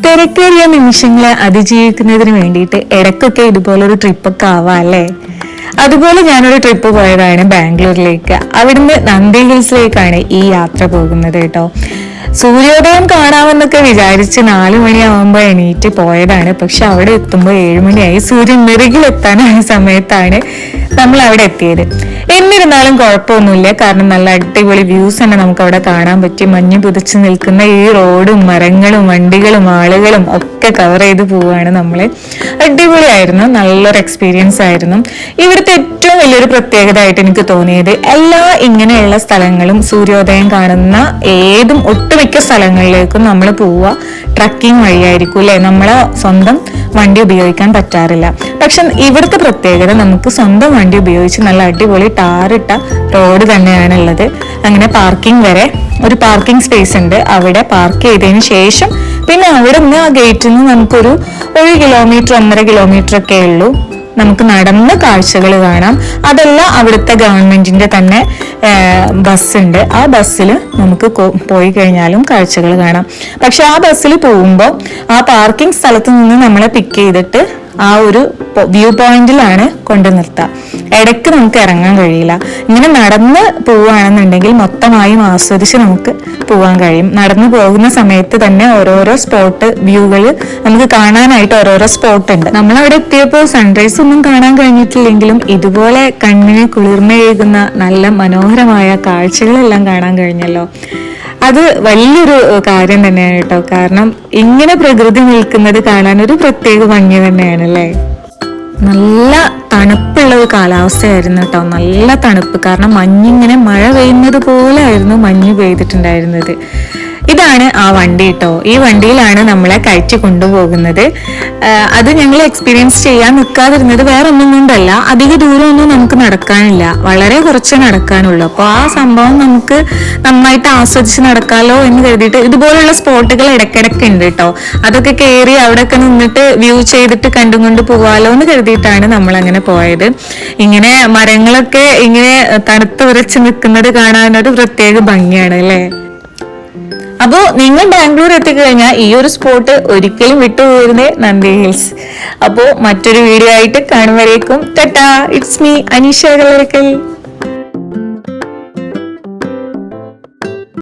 തിരക്കേറിയ നിമിഷങ്ങളെ അതിജീവിക്കുന്നതിന് വേണ്ടിയിട്ട് ഇടയ്ക്കൊക്കെ ഇതുപോലൊരു ട്രിപ്പൊക്കെ ആവാം അല്ലേ. അതുപോലെ ഞാനൊരു ട്രിപ്പ് പോയതാണ് ബാംഗ്ലൂരിലേക്ക്. അവിടുന്ന് നന്ദി ഹിൽസിലേക്കാണ് ഈ യാത്ര പോകുന്നത് കേട്ടോ. സൂര്യോദയം കാണാമെന്നൊക്കെ വിചാരിച്ച് 4 മണിയാവുമ്പോൾ എണീറ്റ് പോയതാണ്. പക്ഷെ അവിടെ എത്തുമ്പോൾ 7 മണിയായി. സൂര്യൻ നെറുകിലെത്താനായ സമയത്താണ് നമ്മൾ അവിടെ എത്തിയത്. എന്നിരുന്നാലും കുഴപ്പമൊന്നുമില്ല, കാരണം നല്ല അടിപൊളി വ്യൂസ് തന്നെ നമുക്ക് അവിടെ കാണാൻ പറ്റി. മഞ്ഞ് പുതച്ച് നിൽക്കുന്ന ഈ റോഡും മരങ്ങളും വണ്ടികളും ആളുകളും ഒക്കെ കവർ ചെയ്ത് പോവുകയാണ് നമ്മള്. അടിപൊളിയായിരുന്നു, നല്ലൊരു എക്സ്പീരിയൻസ് ആയിരുന്നു. ഇവിടുത്തെ ഏറ്റവും വലിയൊരു പ്രത്യേകത ആയിട്ട് എനിക്ക് തോന്നിയത്, എല്ലാ ഇങ്ങനെയുള്ള സ്ഥലങ്ങളും സൂര്യോദയം കാണുന്ന ഒട്ടുമിക്ക സ്ഥലങ്ങളിലേക്കും നമ്മൾ പോവുക ട്രക്കിംഗ് വഴിയായിരിക്കും അല്ലെ. നമ്മളെ സ്വന്തം വണ്ടി ഉപയോഗിക്കാൻ പറ്റാറില്ല. പക്ഷെ ഇവിടുത്തെ പ്രത്യേകത, നമുക്ക് സ്വന്തം വണ്ടി ഉപയോഗിച്ച് നല്ല അടിപൊളി ടാറിട്ട റോഡ് തന്നെയാണുള്ളത്. അങ്ങനെ പാർക്കിംഗ് വരെ ഒരു പാർക്കിംഗ് സ്പേസ് ഉണ്ട്. അവിടെ പാർക്ക് ചെയ്തതിന് ശേഷം പിന്നെ അവിടെ നിന്ന് ആ ഗേറ്റിൽ നിന്ന് നമുക്കൊരു 1 കിലോമീറ്റർ 1.5 കിലോമീറ്റർ ഒക്കെ ഉള്ളൂ. നമുക്ക് നടന്ന് കാഴ്ചകൾ കാണാം. അതല്ല, അവിടുത്തെ ഗവൺമെന്റിന്റെ തന്നെ ബസ് ഉണ്ട്. ആ ബസ്സിൽ നമുക്ക് പോയി കഴിഞ്ഞാലും കാഴ്ചകൾ കാണാം. പക്ഷെ ആ ബസ്സിൽ പോകുമ്പോൾ ആ പാർക്കിംഗ് സ്ഥലത്ത് നിന്ന് നമ്മളെ പിക്ക് ചെയ്തിട്ട് ആ ഒരു വ്യൂ പോയിന്റിലാണ് കൊണ്ടു നിർത്തുക. ഇടയ്ക്ക് നമുക്ക് ഇറങ്ങാൻ കഴിയില്ല. ഇങ്ങനെ നടന്ന് പോവുകയാണെന്നുണ്ടെങ്കിൽ മൊത്തമായും ആസ്വദിച്ച് നമുക്ക് പോകാൻ കഴിയും. നടന്നു പോകുന്ന സമയത്ത് തന്നെ ഓരോരോ സ്പോട്ട് വ്യൂകൾ നമുക്ക് കാണാനായിട്ട് ഓരോരോ സ്പോട്ട് ഉണ്ട്. നമ്മളവിടെ എത്തിയപ്പോൾ സൺറൈസ് ഒന്നും കാണാൻ കഴിഞ്ഞിട്ടില്ലെങ്കിലും ഇതുപോലെ കണ്ണിന് കുളിർമയേകുന്ന നല്ല മനോഹരമായ കാഴ്ചകളെല്ലാം കാണാൻ കഴിഞ്ഞല്ലോ. അത് വലിയൊരു കാര്യം തന്നെയാണ് കേട്ടോ. കാരണം ഇങ്ങനെ പ്രകൃതി നിൽക്കുന്നത് കാണാൻ ഒരു പ്രത്യേക ഭംഗി തന്നെയാണല്ലേ. നല്ല തണുപ്പുള്ള ഒരു കാലാവസ്ഥയായിരുന്നു കേട്ടോ. നല്ല തണുപ്പ്, കാരണം മഞ്ഞിങ്ങനെ മഴ പെയ്യുന്നത് പോലെ ആയിരുന്നു മഞ്ഞ് പെയ്തിട്ടുണ്ടായിരുന്നത്. ഇതാണ് ആ വണ്ടി കേട്ടോ. ഈ വണ്ടിയിലാണ് നമ്മളെ കയറ്റി കൊണ്ടുപോകുന്നത്. അത് ഞങ്ങൾ എക്സ്പീരിയൻസ് ചെയ്യാൻ നിൽക്കാതിരുന്നത് വേറെ ഒന്നും കൊണ്ടല്ല, അധിക ദൂരമൊന്നും നമുക്ക് നടക്കാനില്ല, വളരെ കുറച്ച് നടക്കാനുള്ളൂ. അപ്പോൾ ആ സംഭവം നമുക്ക് നന്നായിട്ട് ആസ്വദിച്ച് നടക്കാമല്ലോ എന്ന് കരുതിയിട്ട് ഇതുപോലുള്ള സ്പോട്ടുകൾ ഇടയ്ക്കിടയ്ക്ക് ഉണ്ട് കേട്ടോ. അതൊക്കെ കയറി അവിടെയൊക്കെ നിന്നിട്ട് വ്യൂ ചെയ്തിട്ട് കണ്ടുകൊണ്ട് പോകാമല്ലോ എന്ന് കരുതിയിട്ടാണ് നമ്മൾ അങ്ങനെ പോയത്. ഇങ്ങനെ മരങ്ങളൊക്കെ ഇങ്ങനെ തണുത്ത് വിറച്ച് നിൽക്കുന്നത് കാണാനൊരു പ്രത്യേക ഭംഗിയാണ് അല്ലേ. അപ്പോ നിങ്ങൾ ബാംഗ്ലൂർ എത്തിക്കഴിഞ്ഞാൽ ഈ ഒരു സ്പോട്ട് ഒരിക്കലും വിട്ടുപോകരുതേ, നന്ദി ഹിൽസ്. അപ്പോ മറ്റൊരു വീഡിയോ ആയിട്ട് കാണുമ്പോഴേക്കും ta ta. It's me Aneesha Kallarakkal.